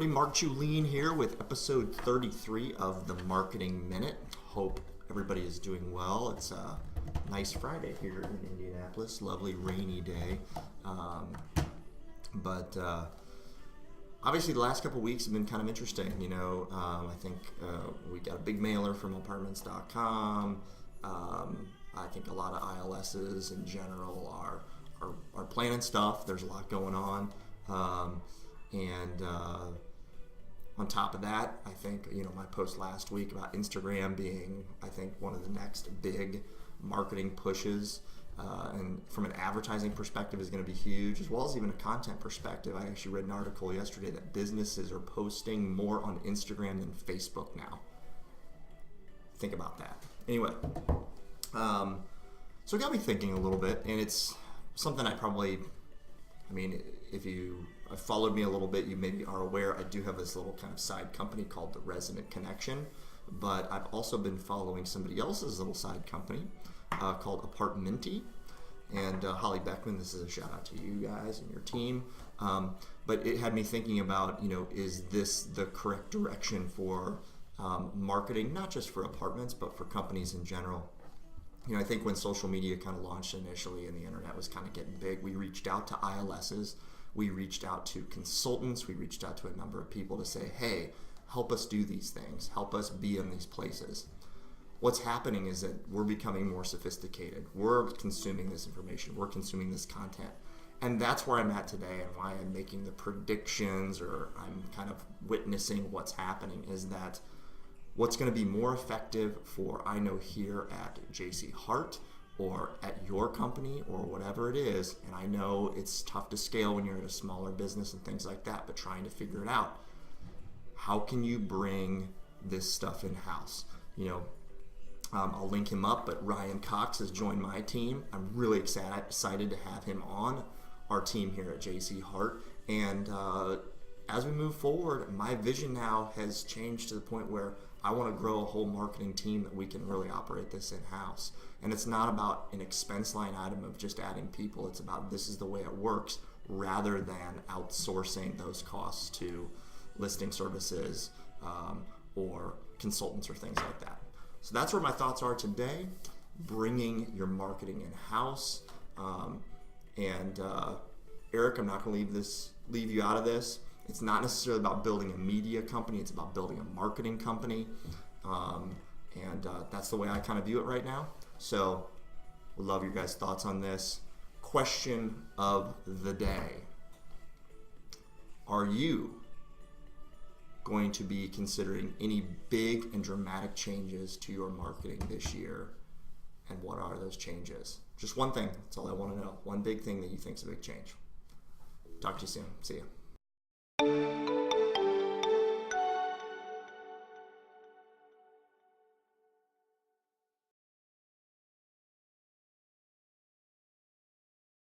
everybody. Mark Julien here with episode 33 of the Marketing Minute. Hope everybody is doing well. It's a nice Friday here in Indianapolis. Lovely rainy day. But obviously the last couple weeks have been kind of interesting. I think we got a big mailer from apartments.com. I think a lot of ILSs in general are planning stuff. There's a lot going on. And on top of that, I think, my post last week about Instagram being, I think, one of the next big marketing pushes, and from an advertising perspective is going to be huge, as well as even a content perspective. I actually read an article yesterday that businesses are posting more on Instagram than Facebook now. Think about that. Anyway, so it got me thinking a little bit, and it's something if you have followed me a little bit, you maybe are aware I do have this little kind of side company called The Resonant Connection, but I've also been following somebody else's little side company called Apartminty. And Holly Beckman, this is a shout out to you guys and your team. But it had me thinking about, is this the correct direction for marketing, not just for apartments, but for companies in general? I think when social media kind of launched initially and the internet was kind of getting big, we reached out to ILSs, we reached out to consultants, we reached out to a number of people to say, hey, help us do these things, help us be in these places. What's happening is that we're becoming more sophisticated. We're consuming this information, we're consuming this content. And that's where I'm at today, and why I'm making the predictions, or I'm kind of witnessing what's happening, is that what's going to be more effective for, I know, here at JC Hart or at your company or whatever it is, and I know it's tough to scale when you're at a smaller business and things like that, but trying to figure it out. How can you bring this stuff in-house? I'll link him up, but Ryan Cox has joined my team. I'm really excited to have him on our team here at JC Hart. And as we move forward, my vision now has changed to the point where I want to grow a whole marketing team that we can really operate this in-house. And it's not about an expense line item of just adding people. It's about this is the way it works, rather than outsourcing those costs to listing services or consultants or things like that. So that's where my thoughts are today, bringing your marketing in-house. Eric, I'm not going to leave you out of this. It's not necessarily about building a media company. It's about building a marketing company. That's the way I kind of view it right now. So would love your guys' thoughts on this. Question of the day. Are you going to be considering any big and dramatic changes to your marketing this year? And what are those changes? Just one thing. That's all I want to know. One big thing that you think is a big change. Talk to you soon. See ya.